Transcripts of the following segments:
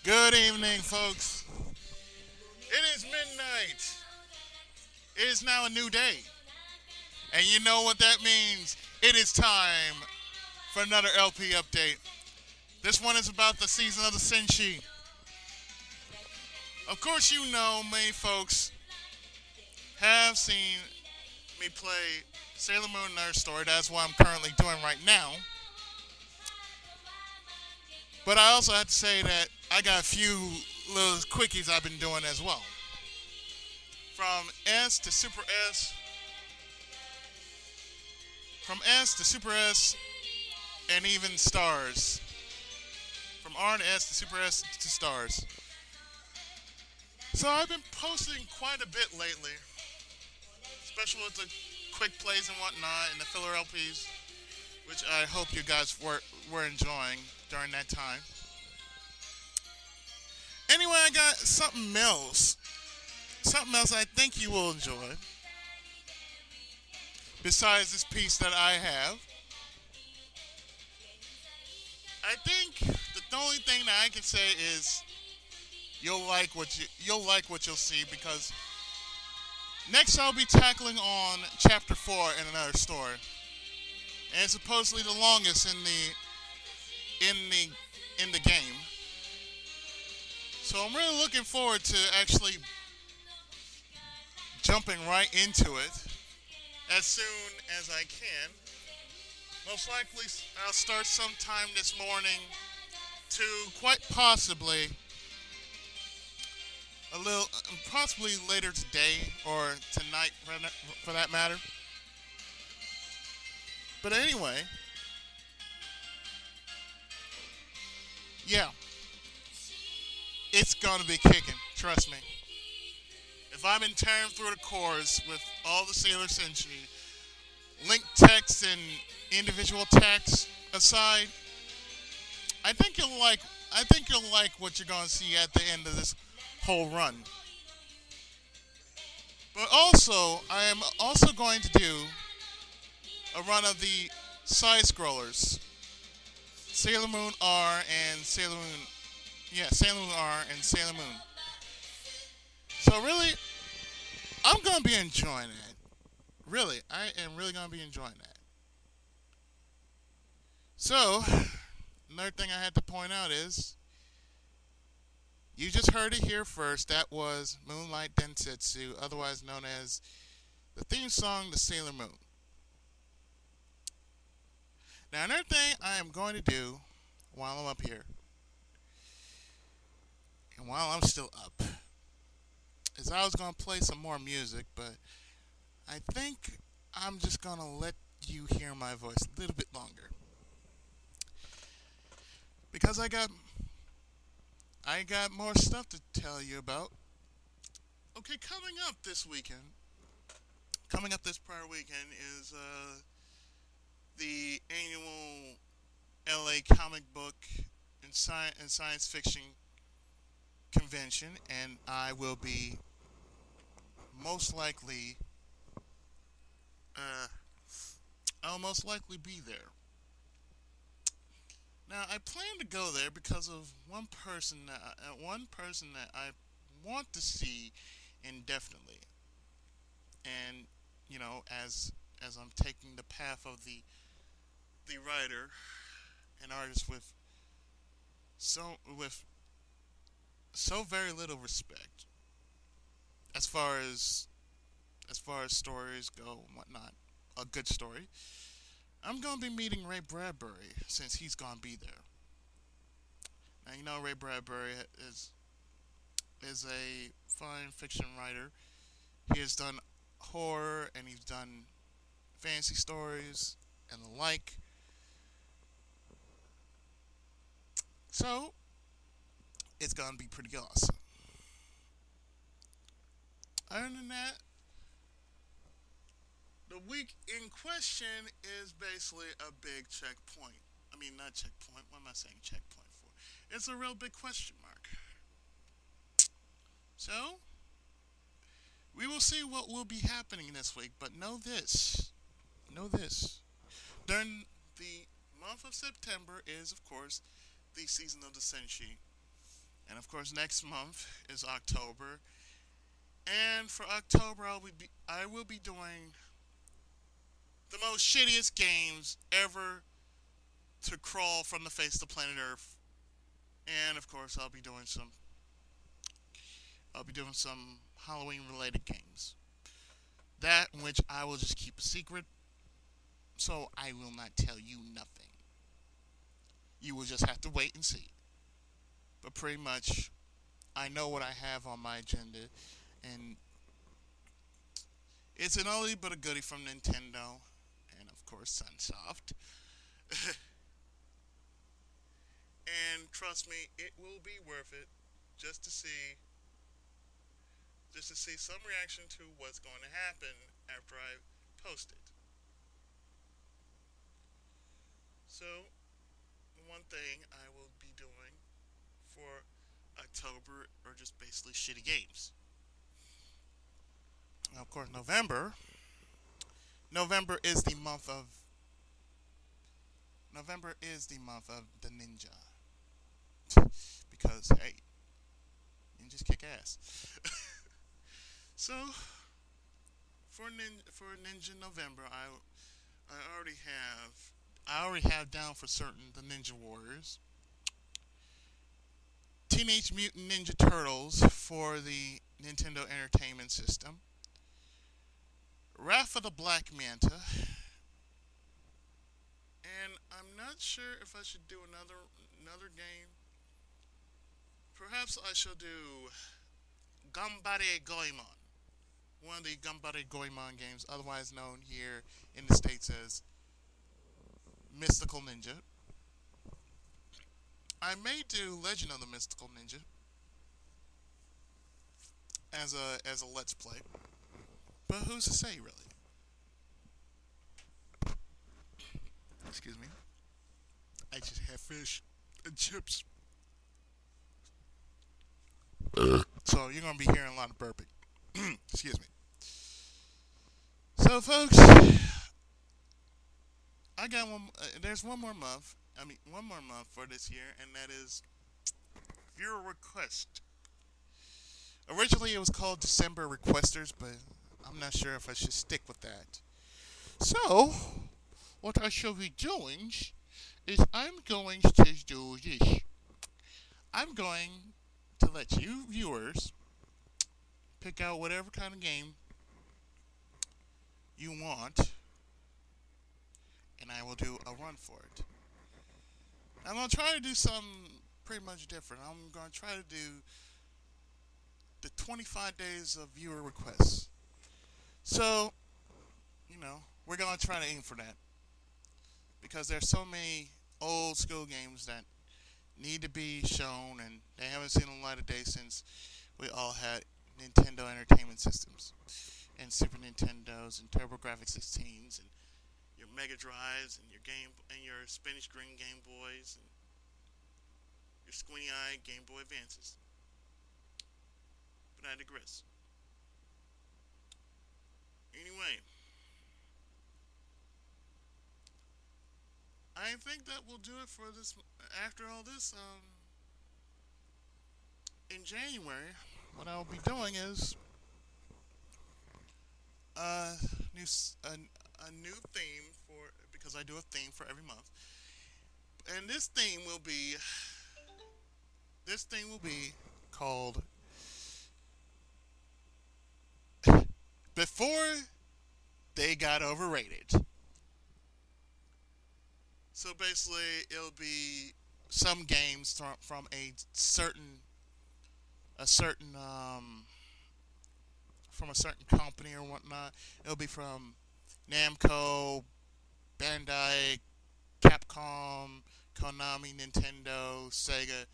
Good evening, folks. It is midnight. It is now a new day. And you know what that means? It is time for another LP update. This one is about the season of the Senshi. Of course, you know many folks have seen me play Sailor Moon Nurse Story. That's what I'm currently doing right now. But I also have to say that I got a few little quickies I've been doing as well. From S to Super S, from S to Super S, and even Stars. From R to S to Super S to Stars. So I've been posting quite a bit lately, especially with the quick plays and whatnot and the filler LPs, which I hope you guys were enjoying during that time. Anyway, I got something else. Something else I think you will enjoy. Besides this piece that I have. I think the only thing that I can say is you'll like what you'll see because next I'll be tackling on chapter 4 in another story. And it's supposedly the longest in the game. So I'm really looking forward to actually jumping right into it as soon as I can. Most likely I'll start sometime this morning to quite possibly a little, possibly later today or tonight for that matter. But anyway, yeah, it's gonna be kicking. Trust me. If I've been tearing through the cores with all the Sailor Senshi, link text and individual text aside, I think you'll like. I think you'll like what you're gonna see at the end of this whole run. But also, I am also going to do a run of the side scrollers, Sailor Moon R and Sailor Moon, yeah, Sailor Moon R and Sailor Moon. So really, I'm gonna be enjoying it. Really, I am really gonna be enjoying that. So, another thing I had to point out is you just heard it here first. That was Moonlight Densetsu, otherwise known as the theme song to Sailor Moon. Now, another thing I am going to do while I'm up here, and while I'm still up, is I was going to play some more music, but I think I'm just going to let you hear my voice a little bit longer. Because I got more stuff to tell you about. Okay, coming up this prior weekend is the annual LA Comic Book and Science Fiction Convention, and I will be most likely, uh, I'll most likely be there. Now, I plan to go there because of one person that I want to see indefinitely, and as I'm taking the path of the writer and artist so with so very little respect as far as stories go and whatnot, a good story. I'm gonna be meeting Ray Bradbury since he's gonna be there. Now you know Ray Bradbury is a fine fiction writer. He has done horror and he's done fantasy stories and the like. So it's gonna be pretty awesome. Other than that, the week in question is basically a big checkpoint. I mean, not checkpoint. What am I saying checkpoint for? It's a real big question mark. So, we will see what will be happening this week, but know this. Know this. During the month of September is, of course, the season of the Senshi. And of course, next month is October. And for October, I will be doing the most shittiest games ever to crawl from the face of the planet Earth. And of course, I'll be doing some Halloween related games. That which I will just keep a secret, so I will not tell you nothing. You will just have to wait and see. But pretty much, I know what I have on my agenda, and it's an oldie but a goodie from Nintendo, and of course Sunsoft. And trust me, it will be worth it just to see some reaction to what's going to happen after I post it. So, one thing I will be doing for October are just basically shitty games. Now, of course, November is the month of the ninja because hey, ninjas kick ass. So for Ninja November, I already have down for certain the Ninja Warriors, Teenage Mutant Ninja Turtles for the Nintendo Entertainment System, Wrath of the Black Manta, and I'm not sure if I should do another game. Perhaps I shall do Gambare Goemon, one of the Gambare Goemon games, otherwise known here in the States as Mystical Ninja. I may do Legend of the Mystical Ninja as a let's play, but who's to say really? Excuse me. I just have fish and chips. So you're gonna be hearing a lot of burping. Excuse me. So folks, I got one. There's one more month. One more month for this year, and that is viewer request. Originally, it was called December Requesters, but I'm not sure if I should stick with that. So, what I shall be doing is I'm going to do this. I'm going to let you viewers pick out whatever kind of game you want, and I will do a run for it. I'm going to try to do something pretty much different. I'm going to try to do the 25 days of viewer requests. So, we're going to try to aim for that. Because there's so many old school games that need to be shown, and they haven't seen the light of day since we all had Nintendo Entertainment Systems, and Super Nintendos, and TurboGrafx 16s, and your Mega Drives, and your Spanish Green Game Boys, and your squinty-eyed Game Boy Advances. But I digress. Anyway, I think that will do it for this. After all this, in January, what I'll be doing is a new theme because I do a theme for every month, and this theme will be called Before They Got Overrated. So basically, it'll be some games from a certain from a certain company or whatnot. It'll be from Namco, Bandai, Capcom, Konami, Nintendo, Sega,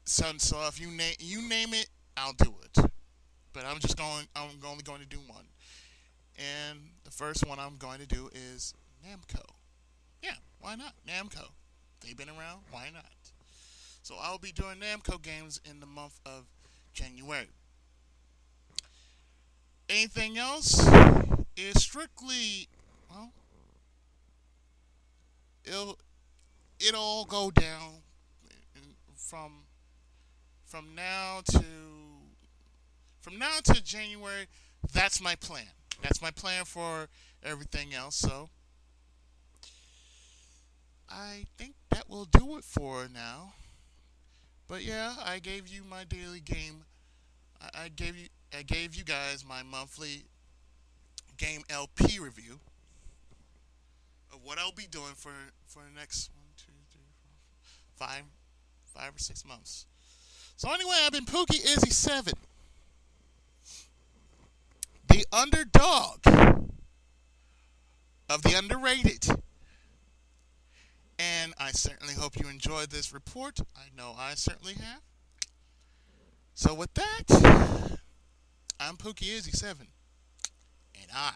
Sunsoft. You name it, I'll do it. But I'm only going to do one. And the first one I'm going to do is Namco. Yeah, why not? Namco. They've been around, why not? So I'll be doing Namco games in the month of January. Anything else is strictly, well, it'll all go down from from now to January, that's my plan. That's my plan for everything else. So I think that will do it for now. But yeah, I gave you my daily game. I gave you guys my monthly game LP review of what I'll be doing for the next 5 or 6 months. So anyway, I've been Pookie Izzy 7, the underdog of the underrated. And I certainly hope you enjoyed this report. I know I certainly have. So with that, I'm Pookie Izzy 7, and I